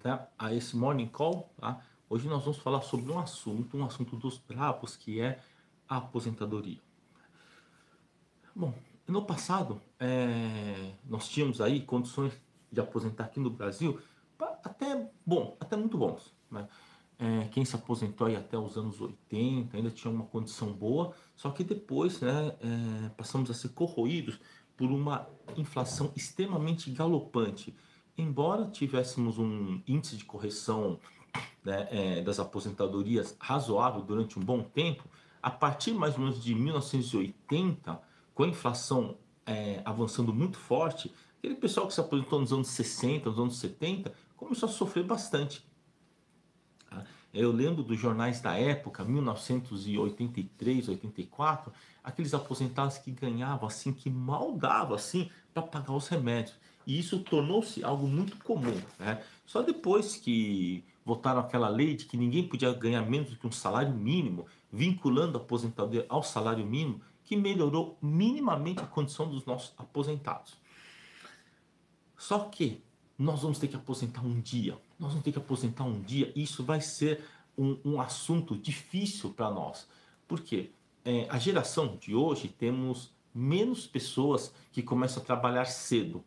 tá, a esse Morning Call, tá? Hoje nós vamos falar sobre um assunto dos bravos, que é a aposentadoria. Bom, no passado, nós tínhamos aí condições de aposentar aqui no Brasil, até muito bons, né? Quem se aposentou aí até os anos 80 ainda tinha uma condição boa, só que depois, né, passamos a ser corroídos por uma inflação extremamente galopante. Embora tivéssemos um índice de correção, né, das aposentadorias razoável durante um bom tempo, a partir mais ou menos de 1980, com a inflação avançando muito forte, aquele pessoal que se aposentou nos anos 60, nos anos 70, começou a sofrer bastante. Tá? Eu lembro dos jornais da época, 1983, 84, aqueles aposentados que ganhavam assim, que mal dava assim para pagar os remédios. E isso tornou-se algo muito comum, né? Só depois que votaram aquela lei de que ninguém podia ganhar menos do que um salário mínimo, vinculando a aposentadoria ao salário mínimo, que melhorou minimamente a condição dos nossos aposentados. Só que nós vamos ter que aposentar um dia. Nós vamos ter que aposentar um dia. E isso vai ser um assunto difícil para nós. Por quê? A geração de hoje temos menos pessoas que começam a trabalhar cedo.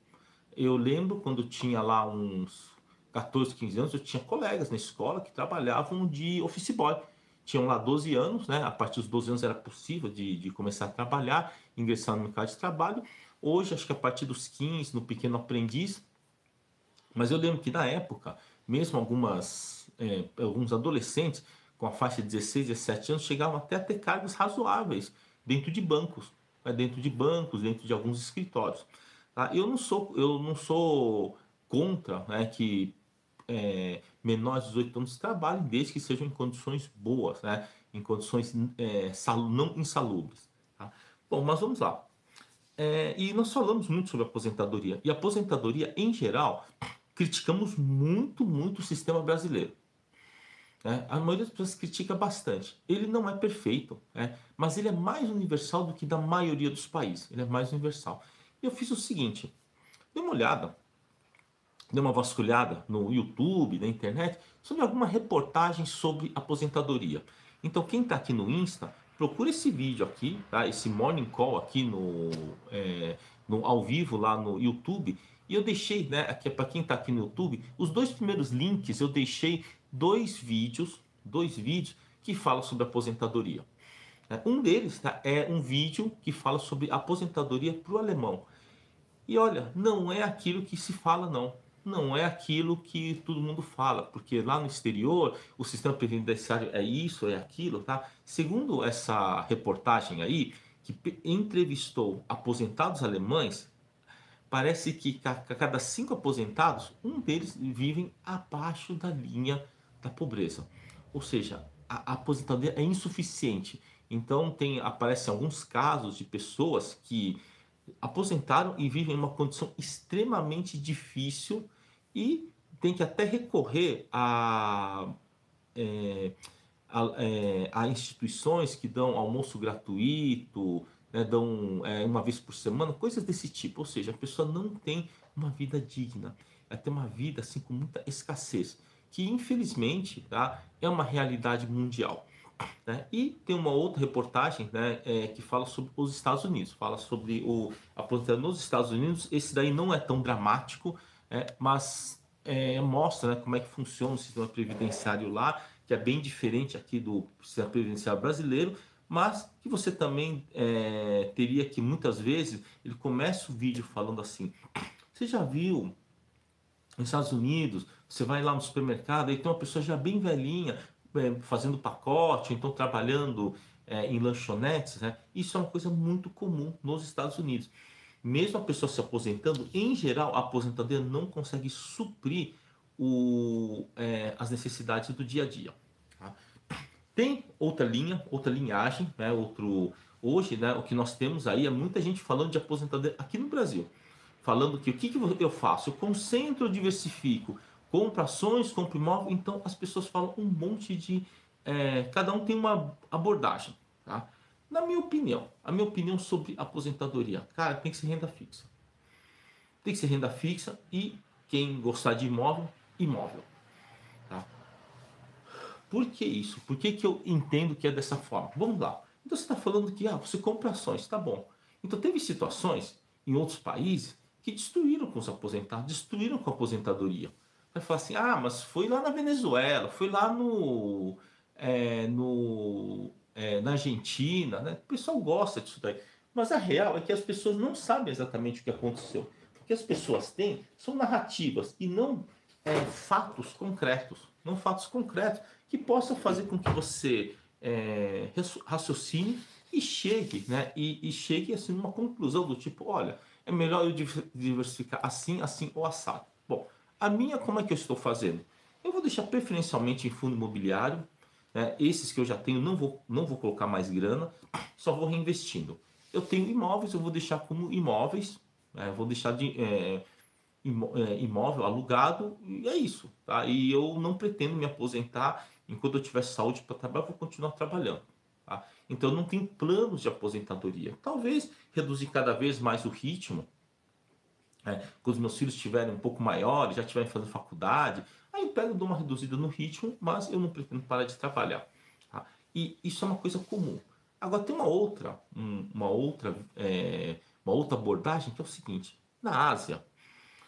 Eu lembro quando tinha lá uns 14, 15 anos, eu tinha colegas na escola que trabalhavam de office boy. Tinham lá 12 anos, né? A partir dos 12 anos era possível de começar a trabalhar, ingressar no mercado de trabalho. Hoje, acho que a partir dos 15, no pequeno aprendiz. Mas eu lembro que na época, mesmo alguns adolescentes com a faixa de 16, 17 anos chegavam até a ter cargos razoáveis dentro de bancos, né? Dentro de alguns escritórios. Tá? Eu não sou contra, né, que menores de 18 anos trabalhem, desde que sejam em condições boas, né, em condições não insalubres. Tá? Bom, mas vamos lá. E nós falamos muito sobre aposentadoria. E aposentadoria, em geral, criticamos muito, muito o sistema brasileiro. Né? A maioria das pessoas critica bastante. Ele não é perfeito, né? Mas ele é mais universal do que da maioria dos países. Ele é mais universal. E eu fiz o seguinte, dei uma olhada, dei uma vasculhada no YouTube, na internet, sobre alguma reportagem sobre aposentadoria. Então quem está aqui no Insta, procura esse vídeo aqui, tá? Esse Morning Call aqui no ao vivo lá no YouTube. E eu deixei, né, aqui para quem está aqui no YouTube, os dois primeiros links eu deixei dois vídeos que falam sobre aposentadoria. Um deles, tá, é um vídeo que fala sobre aposentadoria para o alemão. E olha, não é aquilo que se fala, não. Não é aquilo que todo mundo fala, porque lá no exterior o sistema previdenciário é isso, é aquilo, tá? Segundo essa reportagem aí, que entrevistou aposentados alemães, parece que a cada 5 aposentados, um deles vivem abaixo da linha da pobreza. Ou seja, a aposentadoria é insuficiente. Então aparecem alguns casos de pessoas que aposentaram e vivem em uma condição extremamente difícil e tem que até recorrer é, a instituições que dão almoço gratuito, né, dão uma vez por semana, coisas desse tipo. Ou seja, a pessoa não tem uma vida digna, ela tem uma vida assim com muita escassez, que infelizmente, tá, é uma realidade mundial. Né? E tem uma outra reportagem, né, que fala sobre os Estados Unidos, fala sobre a aposentadoria nos Estados Unidos. Esse daí não é tão dramático, mas mostra, né, como é que funciona o sistema previdenciário lá, que é bem diferente aqui do sistema previdenciário brasileiro, mas que você também teria que muitas vezes, ele começa o vídeo falando assim, você já viu nos Estados Unidos, você vai lá no supermercado e tem uma pessoa já bem velhinha, fazendo pacote, então trabalhando em lanchonetes, né? Isso é uma coisa muito comum nos Estados Unidos. Mesmo a pessoa se aposentando, em geral, a aposentadoria não consegue suprir as necessidades do dia a dia. Tá? Tem outra linha, outra linhagem, né? Hoje, né, o que nós temos aí é muita gente falando de aposentadoria aqui no Brasil. Falando que o que eu faço? Eu concentro, eu diversifico, compro ações, compro imóvel. Então as pessoas falam um monte de... cada um tem uma abordagem. Tá? Na minha opinião, a minha opinião sobre aposentadoria, cara, tem que ser renda fixa. Tem que ser renda fixa e quem gostar de imóvel, imóvel. Por que isso? Por que que eu entendo que é dessa forma? Vamos lá. Então você está falando que você compra ações, tá bom. Então teve situações em outros países que destruíram com os aposentados, destruíram com a aposentadoria. Vai falar assim, mas foi lá na Venezuela, foi lá na Argentina, né? O pessoal gosta disso daí. Mas a real é que as pessoas não sabem exatamente o que aconteceu. O que as pessoas têm são narrativas e não fatos concretos. Não fatos concretos que possam fazer com que você raciocine e chegue, né? E chegue assim numa conclusão do tipo, olha, é melhor eu diversificar assim, assim ou assado. Bom, a minha, como é que eu estou fazendo? Eu vou deixar preferencialmente em fundo imobiliário, né? Esses que eu já tenho, não vou colocar mais grana, só vou reinvestindo. Eu tenho imóveis, eu vou deixar como imóveis, vou deixar de imóvel alugado e é isso, tá? E eu não pretendo me aposentar enquanto eu tiver saúde para trabalhar, eu vou continuar trabalhando, tá? Então eu não tenho planos de aposentadoria. Talvez reduzir cada vez mais o ritmo, quando os meus filhos estiverem um pouco maiores, já estiverem fazendo faculdade, aí eu pego, dou uma reduzida no ritmo, mas eu não pretendo parar de trabalhar, tá? E isso é uma coisa comum. Agora tem uma outra abordagem que é o seguinte: na Ásia,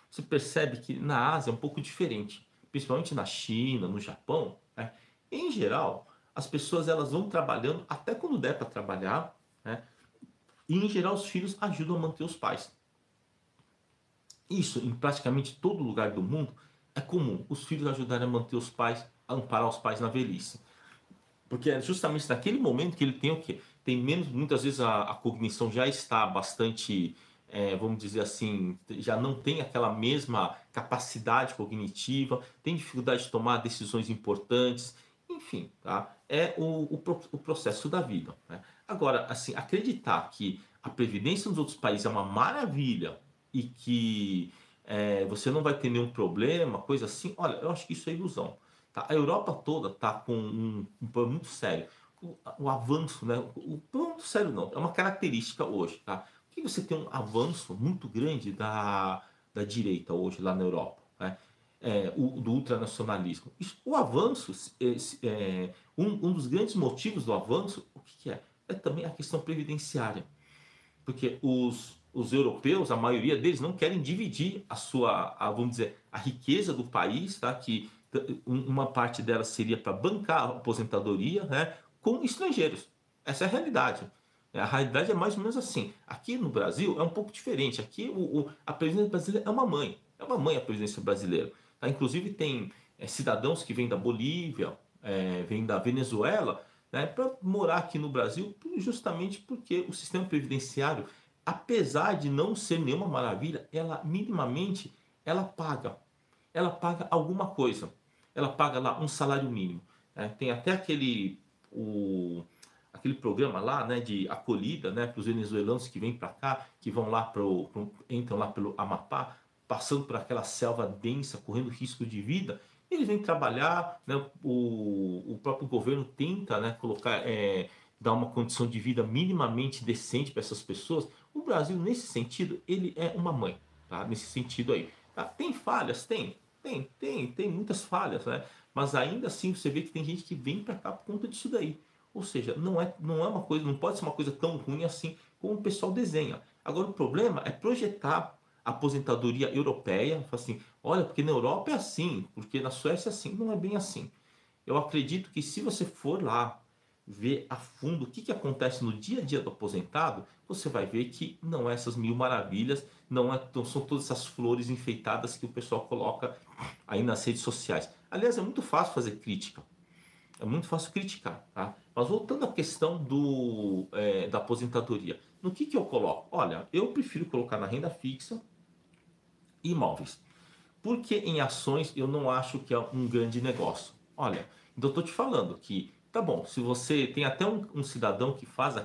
você percebe que na Ásia é um pouco diferente, principalmente na China, no Japão, né? Em geral, as pessoas elas vão trabalhando até quando der para trabalhar, né? E em geral os filhos ajudam a manter os pais. Isso em praticamente todo lugar do mundo é comum, os filhos ajudarem a manter os pais, a amparar os pais na velhice. Porque é justamente naquele momento que ele tem o quê? Tem menos, muitas vezes a cognição já está bastante, vamos dizer assim, já não tem aquela mesma capacidade cognitiva, tem dificuldade de tomar decisões importantes, enfim, tá? É o processo da vida, né? Agora, assim, acreditar que a previdência nos outros países é uma maravilha e que você não vai ter nenhum problema, coisa assim, olha, eu acho que isso é ilusão. Tá? A Europa toda está com um problema muito sério. O avanço, né? O problema muito sério não, é uma característica hoje. Tá? Por que você tem um avanço muito grande da direita hoje lá na Europa? Né? Do ultranacionalismo. O avanço, um dos grandes motivos do avanço, o que é? É também a questão previdenciária. Porque os europeus, a maioria deles, não querem dividir vamos dizer, a riqueza do país, tá? Que uma parte dela seria para bancar a aposentadoria, né? Com estrangeiros. Essa é a realidade. A realidade é mais ou menos assim. Aqui no Brasil é um pouco diferente. Aqui a presidência brasileira é uma mãe. É uma mãe a presidência brasileira. Tá? Inclusive tem cidadãos que vêm da Bolívia, vêm da Venezuela, né, para morar aqui no Brasil, justamente porque o sistema previdenciário, apesar de não ser nenhuma maravilha, ela minimamente ela paga alguma coisa, ela paga lá um salário mínimo, né? Tem até aquele programa lá, né, de acolhida, né, para os venezuelanos que vêm para cá, que vão lá entram lá pelo Amapá, passando por aquela selva densa, correndo risco de vida. Eles vêm trabalhar, né, o próprio governo tenta, né, dar uma condição de vida minimamente decente para essas pessoas. O Brasil, nesse sentido, ele é uma mãe, tá? Nesse sentido aí. Tá? Tem falhas? Tem muitas falhas, né? Mas ainda assim você vê que tem gente que vem para cá por conta disso daí. Ou seja, não é uma coisa, não pode ser uma coisa tão ruim assim como o pessoal desenha. Agora o problema é projetar a aposentadoria europeia, assim, olha, porque na Europa é assim, porque na Suécia é assim, não é bem assim. Eu acredito que se você for lá ver a fundo o que acontece no dia a dia do aposentado, você vai ver que não é essas mil maravilhas, não são todas essas flores enfeitadas que o pessoal coloca aí nas redes sociais. Aliás, é muito fácil fazer crítica, é muito fácil criticar, tá? Mas voltando à questão da aposentadoria, no que eu coloco? Olha, eu prefiro colocar na renda fixa e imóveis. Porque em ações eu não acho que é um grande negócio. Olha, então estou te falando que, tá bom, se você tem até um cidadão que faz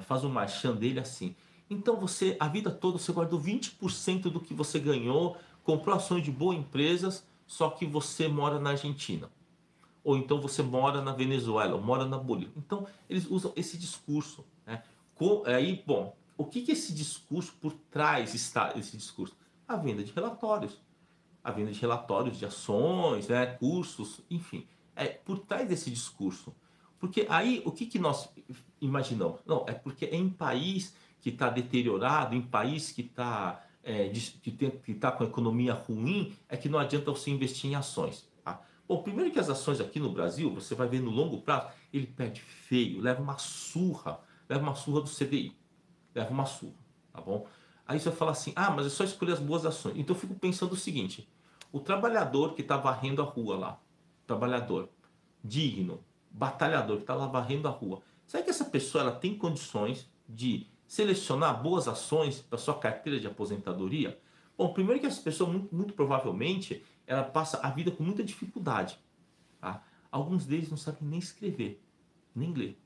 faz o marchand dele assim. Então você, a vida toda, você guardou 20% do que você ganhou, comprou ações de boas empresas, só que você mora na Argentina. Ou então você mora na Venezuela, ou mora na Bolívia. Então eles usam esse discurso, né? Aí, bom, o que esse discurso por trás está, esse discurso? A venda de relatórios. A venda de relatórios de ações, né, cursos, enfim. por trás desse discurso. Porque aí, o que, que nós imaginamos? Não, é porque é em país que está deteriorado, em país que está que tá com a economia ruim, é que não adianta você investir em ações. Tá? Bom, primeiro que as ações aqui no Brasil, você vai ver no longo prazo, ele perde feio, leva uma surra do CDI, leva uma surra, tá bom? Aí você vai falar assim, ah, mas é só escolher as boas ações. Então eu fico pensando o seguinte, o trabalhador que está varrendo a rua lá, trabalhador digno, batalhador que está lá varrendo a rua, será que essa pessoa ela tem condições de selecionar boas ações para sua carteira de aposentadoria? Bom, primeiro que essa pessoa muito provavelmente ela passa a vida com muita dificuldade, tá? Alguns deles não sabem nem escrever, nem ler.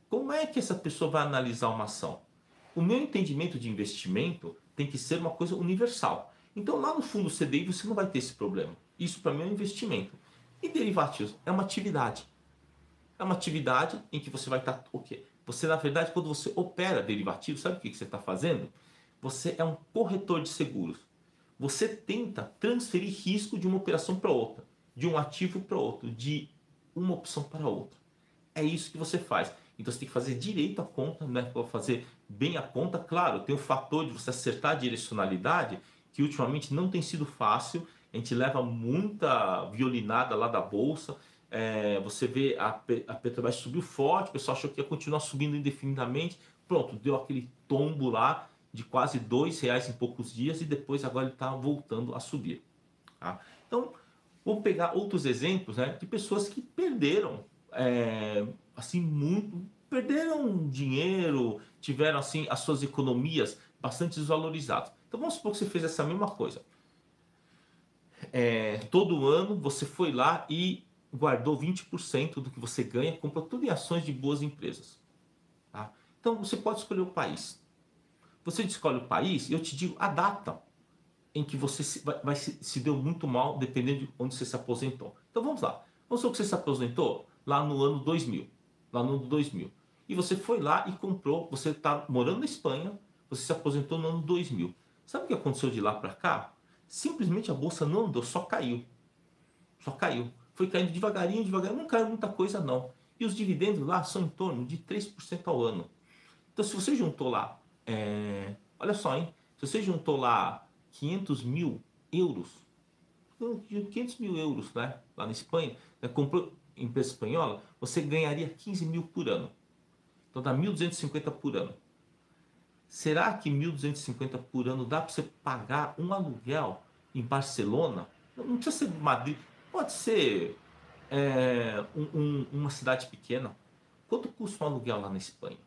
Como é que essa pessoa vai analisar uma ação? O meu entendimento de investimento tem que ser uma coisa universal. Então lá no fundo CDI você não vai ter esse problema. Isso para mim é um investimento. E derivativos é uma atividade. É uma atividade em que você vai estar o quê? Você, na verdade, quando você opera derivativos, sabe o que você está fazendo? Você é um corretor de seguros. Você tenta transferir risco de uma operação para outra, de um ativo para outro, de uma opção para outra. É isso que você faz. Então você tem que fazer direito a conta, né? Para fazer bem a conta. Claro, tem o fator de você acertar a direcionalidade, que ultimamente não tem sido fácil. A gente leva muita violinada lá da bolsa. Você vê a Petrobras subiu forte, o pessoal achou que ia continuar subindo indefinidamente. Pronto, deu aquele tombo lá de quase R$ 2 em poucos dias e depois agora ele está voltando a subir. Tá? Então, vou pegar outros exemplos, né, de pessoas que perderam, assim, muito, perderam dinheiro, tiveram assim as suas economias bastante desvalorizadas. Então vamos supor que você fez essa mesma coisa. Todo ano você foi lá e guardou 20% do que você ganha, comprou tudo em ações de boas empresas. Tá? Então você pode escolher o país. Você escolhe o país e eu te digo a data em que você se deu muito mal, dependendo de onde você se aposentou. Então vamos lá. Vamos supor que você se aposentou lá no ano 2000. Lá no ano 2000. E você foi lá e comprou, você está morando na Espanha, você se aposentou no ano 2000. Sabe o que aconteceu de lá para cá? Simplesmente a bolsa não andou, só caiu. Só caiu. Foi caindo devagarinho, devagarinho, não caiu muita coisa não. E os dividendos lá são em torno de 3% ao ano. Então se você juntou lá, olha só, hein? Se você juntou lá 500 mil euros, 500 mil euros, né, lá na Espanha, né, comprou empresa espanhola, você ganharia 15 mil por ano. Então dá 1.250 por ano. Será que 1.250 por ano dá para você pagar um aluguel em Barcelona? Não precisa ser Madrid, pode ser uma cidade pequena. Quanto custa um aluguel lá na Espanha?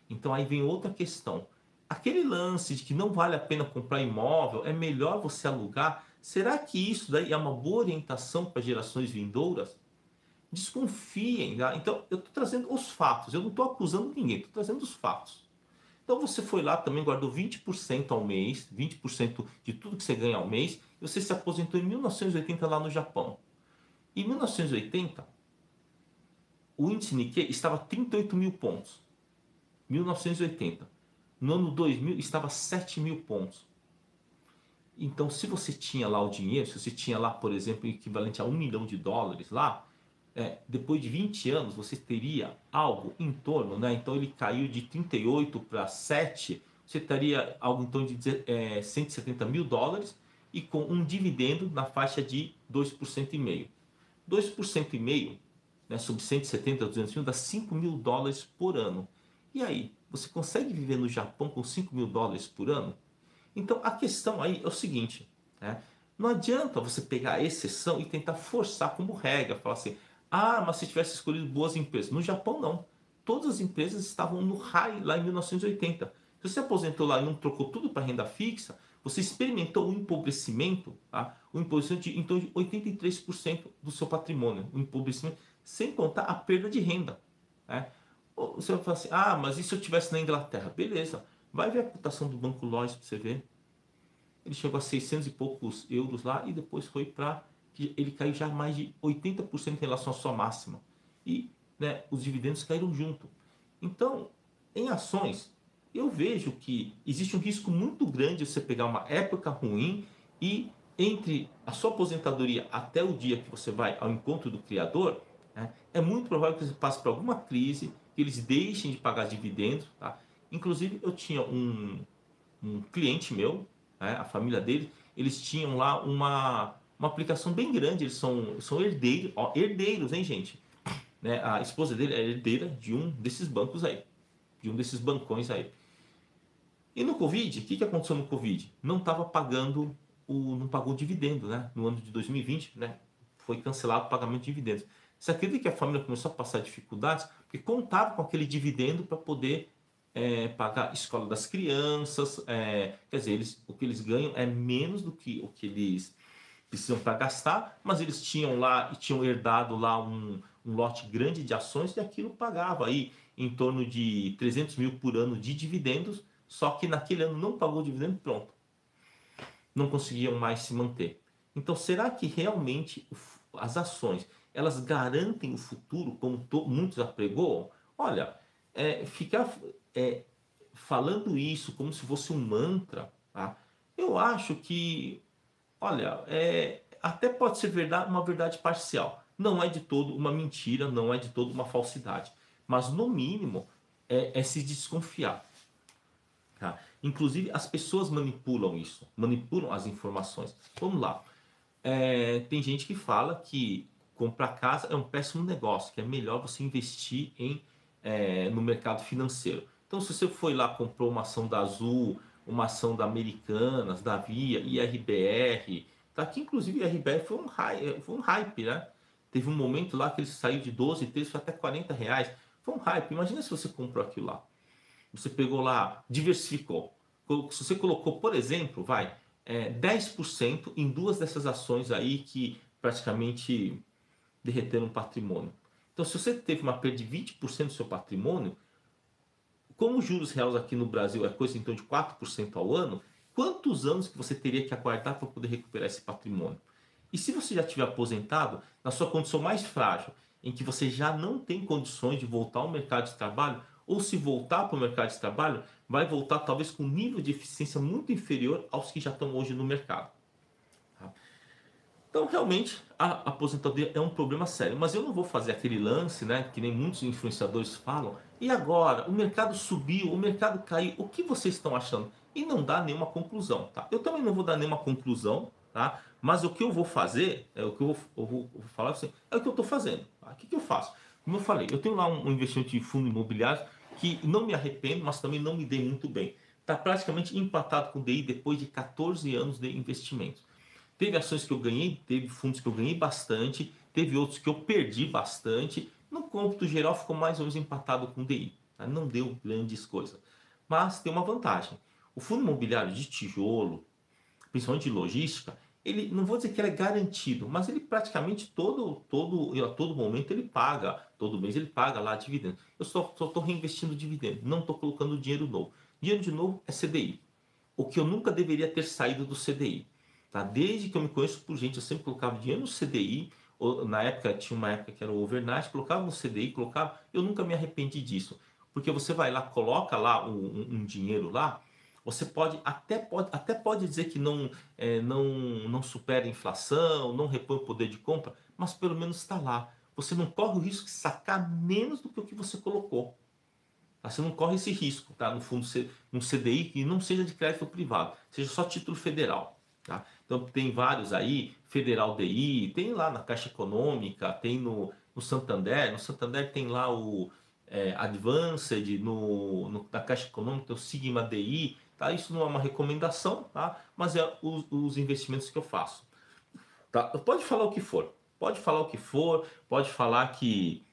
Então aí vem outra questão. Aquele lance de que não vale a pena comprar imóvel, é melhor você alugar. Será que isso daí é uma boa orientação para gerações vindouras? Desconfiem, tá? Então eu estou trazendo os fatos, eu não estou acusando ninguém, estou trazendo os fatos. Então você foi lá também, guardou 20% ao mês, 20% de tudo que você ganha ao mês, e você se aposentou em 1980 lá no Japão. Em 1980, o índice Nikkei estava 38 mil pontos. 1980. No ano 2000 estava 7 mil pontos. Então, se você tinha lá o dinheiro, se você tinha lá, por exemplo, o equivalente a $1 milhão lá, depois de 20 anos você teria algo em torno, né? Então ele caiu de 38 para 7, você teria algo em torno de $170 mil e com um dividendo na faixa de 2,5%. 2,5%, né, sobre 170, 200 mil, dá $5 mil por ano. E aí, você consegue viver no Japão com $5 mil por ano? Então a questão aí é o seguinte, né? Não adianta você pegar a exceção e tentar forçar como regra, falar assim, ah, mas se tivesse escolhido boas empresas. No Japão não, todas as empresas estavam no high lá em 1980. Se você aposentou lá e não trocou tudo para renda fixa, você experimentou um empobrecimento, tá? Um empobrecimento de em torno de 83% do seu patrimônio, um empobrecimento sem contar a perda de renda, né? Você vai falar assim, ah, mas e se eu estivesse na Inglaterra? Beleza, vai ver a cotação do Banco Lloyds para você ver. Ele chegou a 600 e poucos euros lá e depois foi para... Ele caiu já mais de 80% em relação à sua máxima. E, né, os dividendos caíram junto. Então, em ações, eu vejo que existe um risco muito grande de você pegar uma época ruim e entre a sua aposentadoria até o dia que você vai ao encontro do Criador, né, é muito provável que você passe por alguma crise, que eles deixem de pagar dividendos. Tá? Inclusive, eu tinha um cliente meu, né, a família dele, eles tinham lá uma aplicação bem grande, eles são herdeiros, ó, herdeiros, hein, gente? Né? A esposa dele é herdeira de um desses bancos aí, de um desses bancões aí. E no Covid, o que aconteceu no Covid? Não estava pagando, não pagou dividendo, né? No ano de 2020, né? Foi cancelado o pagamento de dividendos. Você acredita que a família começou a passar dificuldades? Porque contava com aquele dividendo para poder pagar a escola das crianças. Quer dizer, o que eles ganham é menos do que o que eles precisam para gastar, mas eles tinham lá e tinham herdado lá um lote grande de ações e aquilo pagava aí em torno de 300 mil por ano de dividendos, só que naquele ano não pagou o dividendo, pronto, não conseguiam mais se manter. Então, será que realmente as ações elas garantem o futuro, como muitos apregou? Olha, ficar falando isso como se fosse um mantra, tá? Eu acho que, olha, até pode ser verdade, uma verdade parcial. Não é de todo uma mentira, não é de todo uma falsidade. Mas, no mínimo, é se desconfiar. Tá? Inclusive, as pessoas manipulam isso, manipulam as informações. Vamos lá. Tem gente que fala que comprar casa é um péssimo negócio, que é melhor você investir no mercado financeiro. Então, se você foi lá, comprou uma ação da Azul, uma ação da Americanas, da Via, IRBR, tá? Que inclusive IRBR foi um hype, né? Teve um momento lá que ele saiu de 12, 13, foi até R$ 40. Foi um hype. Imagina se você comprou aquilo lá. Você pegou lá, diversificou. Se você colocou, por exemplo, 10% em duas dessas ações aí que praticamente derreteram o patrimônio. Então, se você teve uma perda de 20% do seu patrimônio, como os juros reais aqui no Brasil é coisa então de 4% ao ano, quantos anos que você teria que aguardar para poder recuperar esse patrimônio? E se você já estiver aposentado, na sua condição mais frágil, em que você já não tem condições de voltar ao mercado de trabalho, ou se voltar para o mercado de trabalho, vai voltar talvez com um nível de eficiência muito inferior aos que já estão hoje no mercado. Tá? Então, realmente, a aposentadoria é um problema sério. Mas eu não vou fazer aquele lance, né, que nem muitos influenciadores falam. E agora? O mercado subiu, o mercado caiu. O que vocês estão achando? E não dá nenhuma conclusão. Tá? Eu também não vou dar nenhuma conclusão. Tá? Mas o que eu vou fazer, o que eu vou falar assim, é o que eu estou fazendo. Tá? O que eu faço? Como eu falei, eu tenho lá um investimento em fundo imobiliário que não me arrependo, mas também não me dei muito bem. Está praticamente empatado com o DI depois de 14 anos de investimento. Teve ações que eu ganhei, teve fundos que eu ganhei bastante, teve outros que eu perdi bastante. No cômputo geral ficou mais ou menos empatado com o DI. Tá? Não deu grandes coisas. Mas tem uma vantagem. O fundo imobiliário de tijolo, principalmente de logística, ele não vou dizer que ele é garantido, mas ele praticamente a todo momento ele paga, todo mês ele paga lá dividendo. Eu só estou reinvestindo dividendo, não estou colocando dinheiro novo. Dinheiro de novo é CDI. O que eu nunca deveria ter saído do CDI. Tá? Desde que eu me conheço por gente, eu sempre colocava dinheiro no CDI. Na época, tinha uma época que era o overnight, colocava no CDI, colocava. Eu nunca me arrependi disso. Porque você vai lá, coloca lá um dinheiro lá, você até pode dizer que não supera a inflação, não repõe o poder de compra, mas pelo menos está lá. Você não corre o risco de sacar menos do que o que você colocou. Tá? Você não corre esse risco, tá? No fundo, um CDI que não seja de crédito privado, seja só título federal. Tá? Então tem vários aí, Federal DI, tem lá na Caixa Econômica, tem no Santander. No Santander tem lá o Advanced, na Caixa Econômica tem o Sigma DI. Tá? Isso não é uma recomendação, tá? Mas é os investimentos que eu faço. Tá? Pode falar o que for, pode falar o que for, pode falar que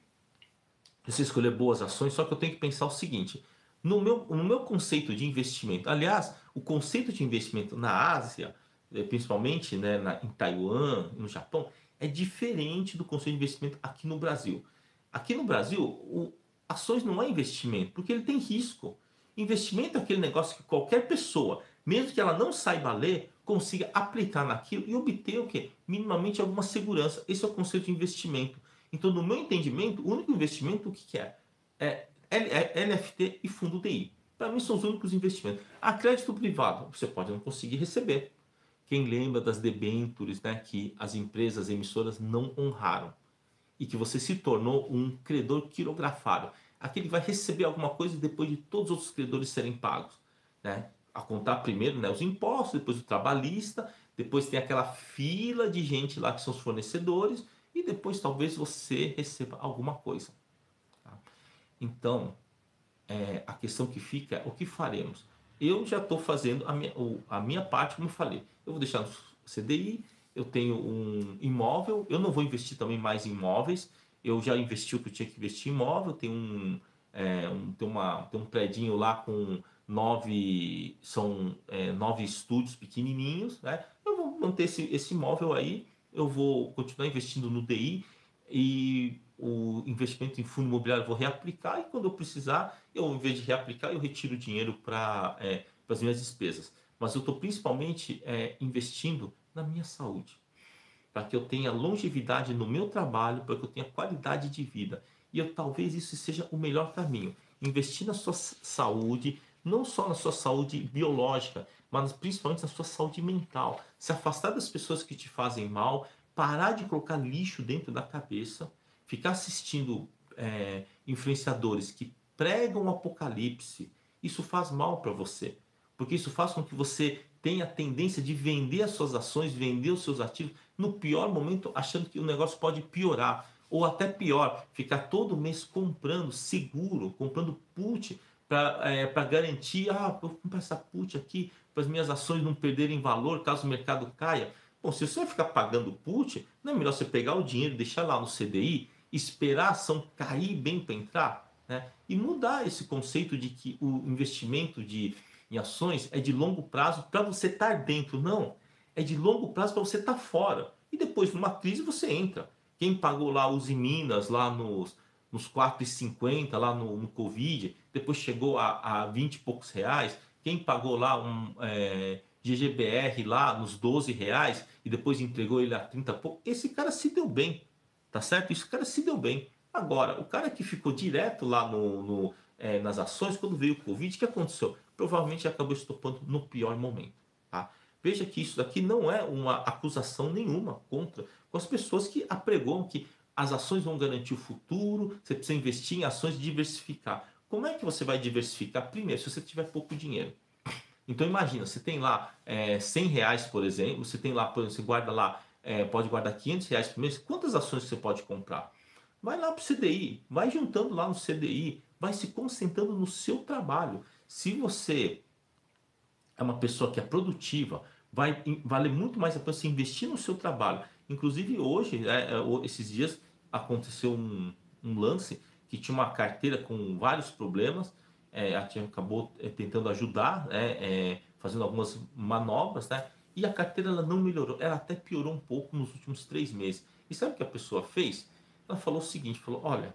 você escolher boas ações, só que eu tenho que pensar o seguinte: no meu conceito de investimento, aliás, o conceito de investimento na Ásia, principalmente, né, em Taiwan, no Japão, é diferente do conceito de investimento aqui no Brasil. Aqui no Brasil, ações não é investimento, porque ele tem risco. Investimento é aquele negócio que qualquer pessoa, mesmo que ela não saiba ler, consiga aplicar naquilo e obter o quê? Minimamente alguma segurança. Esse é o conceito de investimento. Então, no meu entendimento, o único investimento, o que é? É NFT e fundo DI. Para mim, são os únicos investimentos. A crédito privado, você pode não conseguir receber. Quem lembra das debêntures, né, que as empresas emissoras não honraram e que você se tornou um credor quirografário. Aquele que vai receber alguma coisa depois de todos os outros credores serem pagos, né? A contar primeiro, né, os impostos, depois o trabalhista, depois tem aquela fila de gente lá que são os fornecedores e depois talvez você receba alguma coisa. Tá? Então, a questão que fica é o que faremos. Eu já estou fazendo a minha parte, como eu falei. Eu vou deixar no CDI, eu tenho um imóvel, eu não vou investir também mais em imóveis. Eu já investi o que eu tinha que investir em imóvel, tem um predinho lá com nove estúdios pequenininhos, né? Eu vou manter esse imóvel aí, eu vou continuar investindo no DI e o investimento em fundo imobiliário eu vou reaplicar e quando eu precisar, eu, em vez de reaplicar, eu retiro o dinheiro para as minhas despesas. Mas eu estou principalmente investindo na minha saúde, para que eu tenha longevidade no meu trabalho, para que eu tenha qualidade de vida. E talvez isso seja o melhor caminho. Investir na sua saúde, não só na sua saúde biológica, mas principalmente na sua saúde mental. Se afastar das pessoas que te fazem mal, parar de colocar lixo dentro da cabeça, ficar assistindo influenciadores que pregam o apocalipse, isso faz mal para você. Porque isso faz com que você tenha a tendência de vender as suas ações, vender os seus ativos, no pior momento, achando que o negócio pode piorar. Ou até pior, ficar todo mês comprando seguro, comprando put para garantir, vou comprar essa put aqui para as minhas ações não perderem valor caso o mercado caia. Bom, se você vai ficar pagando put, não é melhor você pegar o dinheiro e deixar lá no CDI, esperar a ação cair bem para entrar, né? E mudar esse conceito de que o investimento em ações é de longo prazo para você estar dentro. Não, é de longo prazo para você estar fora. E depois, numa crise, você entra. Quem pagou lá os Minas, lá nos 4,50 lá no Covid, depois chegou a 20 e poucos reais. Quem pagou lá GGBR lá nos 12 reais e depois entregou ele a 30 e pouco, esse cara se deu bem, tá certo? Esse cara se deu bem. Agora, o cara que ficou direto lá nas ações, quando veio o Covid, o que aconteceu? Provavelmente acabou estopando no pior momento. Tá? Veja que isso daqui não é uma acusação nenhuma contra com as pessoas que apregoam que as ações vão garantir o futuro, você precisa investir em ações e diversificar. Como é que você vai diversificar? Primeiro, se você tiver pouco dinheiro. Então imagina, você tem lá 100 reais, por exemplo, você tem lá, por exemplo, você guarda lá, pode guardar 500 reais por mês, quantas ações você pode comprar? Vai lá para o CDI, vai juntando lá no CDI, vai se concentrando no seu trabalho. Se você é uma pessoa que é produtiva, vai valer muito mais a pena você investir no seu trabalho. Inclusive hoje, esses dias, aconteceu um lance que tinha uma carteira com vários problemas, a gente acabou tentando ajudar, fazendo algumas manobras, né? E a carteira ela não melhorou, ela até piorou um pouco nos últimos 3 meses. E sabe o que a pessoa fez? Ela falou o seguinte, falou, olha,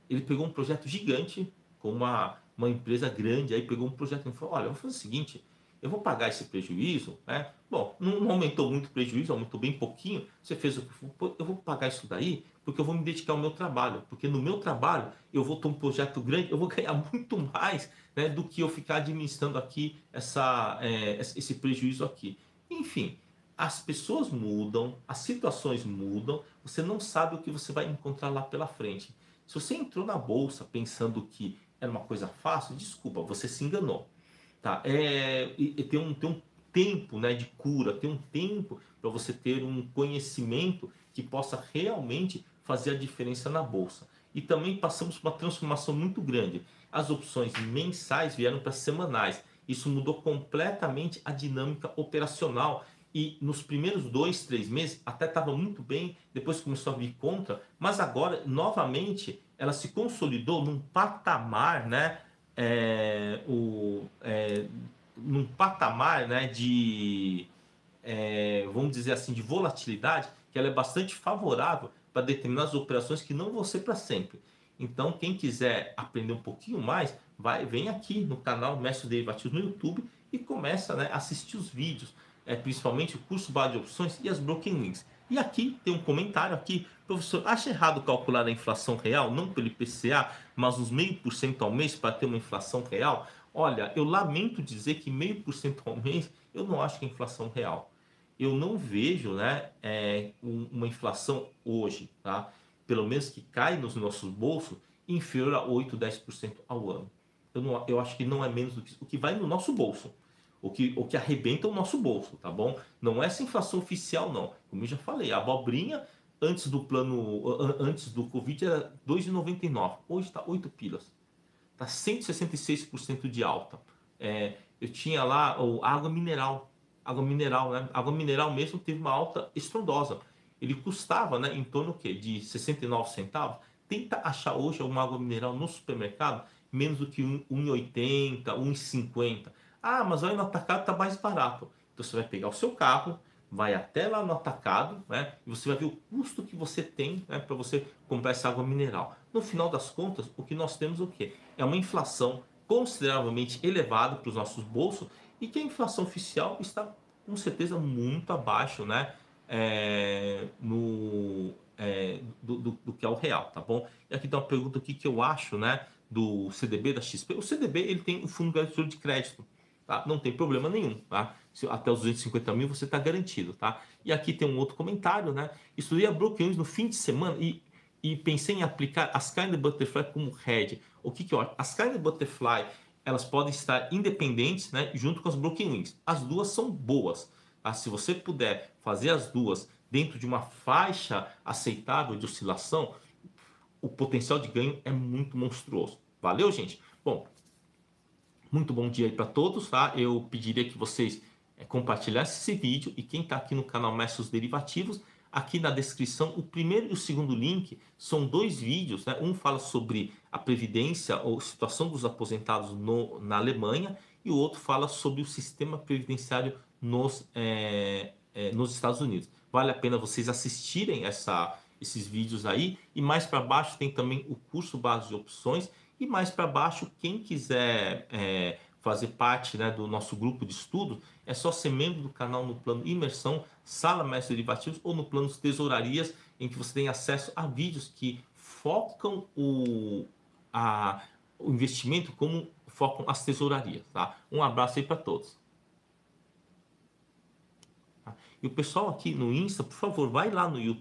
ele pegou um projeto gigante com uma empresa grande, aí pegou um projeto e falou, olha, eu vou fazer o seguinte, eu vou pagar esse prejuízo, né? Bom, não aumentou muito o prejuízo, aumentou bem pouquinho, você fez o que eu vou pagar isso daí porque eu vou me dedicar ao meu trabalho, porque no meu trabalho eu vou ter um projeto grande, eu vou ganhar muito mais, né, do que eu ficar administrando aqui esse prejuízo aqui. Enfim, as pessoas mudam, as situações mudam, você não sabe o que você vai encontrar lá pela frente. Se você entrou na bolsa pensando que era uma coisa fácil, desculpa, você se enganou. Tá? E tem um tempo, né, de cura, tem um tempo para você ter um conhecimento que possa realmente fazer a diferença na bolsa. E também passamos por uma transformação muito grande. As opções mensais vieram para semanais. Isso mudou completamente a dinâmica operacional e nos primeiros 2, 3 meses até estava muito bem, depois começou a vir contra, mas agora novamente ela se consolidou num patamar, né, é, o, é, num patamar, né, vamos dizer assim, de volatilidade, que ela é bastante favorável para determinadas operações que não vão ser para sempre. Então, quem quiser aprender um pouquinho mais, vem aqui no canal Mestre Derivativos no YouTube e começa, né, a assistir os vídeos, principalmente o curso base de opções e as broken links. E aqui tem um comentário aqui, professor, acha errado calcular a inflação real, não pelo IPCA, mas uns 0,5% ao mês para ter uma inflação real? Olha, eu lamento dizer que 0,5% ao mês Eu não acho que é inflação real. Eu não vejo, né, uma inflação hoje, tá? Pelo menos que cai nos nossos bolsos, inferior a 8, 10% ao ano. Eu acho que não é menos do que o que vai no nosso bolso. O que arrebenta o nosso bolso, tá bom? Não é essa inflação oficial, não. Como eu já falei, a abobrinha antes do antes do Covid era 2,99. Hoje está 8 pilas. Está 166% de alta. Eu tinha lá água mineral. Água mineral, né? Água mineral mesmo teve uma alta estrondosa. Ele custava, né, em torno, o quê? De 69 centavos. Tenta achar hoje alguma água mineral no supermercado menos do que 1,80, 1,50. Ah, mas vai no atacado, está mais barato. Então você vai pegar o seu carro, vai até lá no atacado, né? E você vai ver o custo que você tem, né, para você comprar essa água mineral. No final das contas, o que nós temos é o quê? É uma inflação consideravelmente elevada para os nossos bolsos e que a inflação oficial está com certeza muito abaixo, né? Do que é o real, tá bom? E aqui tem uma pergunta aqui que eu acho, né? Do CDB da XP. O CDB ele tem um fundo garantidor de crédito, tá? Não tem problema nenhum, tá? Até os 250 mil você está garantido, tá? E aqui tem um outro comentário, né? Estudei a Brookings no fim de semana e pensei em aplicar as Kind Butterfly como hedge. O que eu acho? As Kind Butterfly elas podem estar independentes, né, junto com as Broken Wings. As duas são boas. Tá? Se você puder fazer as duas dentro de uma faixa aceitável de oscilação, o potencial de ganho é muito monstruoso. Valeu, gente? Bom, muito bom dia aí para todos, tá? Eu pediria que vocês compartilhassem esse vídeo e quem está aqui no canal Mestres Derivativos, aqui na descrição, o primeiro e o segundo link são dois vídeos, né? Um fala sobre a previdência ou situação dos aposentados na Alemanha e o outro fala sobre o sistema previdenciário nos Estados Unidos. Vale a pena vocês assistirem esses vídeos aí e mais para baixo tem também o curso base de opções e mais para baixo, quem quiser fazer parte, né, do nosso grupo de estudo, é só ser membro do canal no plano Imersão, Sala Mestre Derivativos ou no plano Tesourarias, em que você tem acesso a vídeos que focam o investimento como focam as tesourarias. Tá? Um abraço aí para todos. E o pessoal aqui no Insta, por favor, vai lá no YouTube.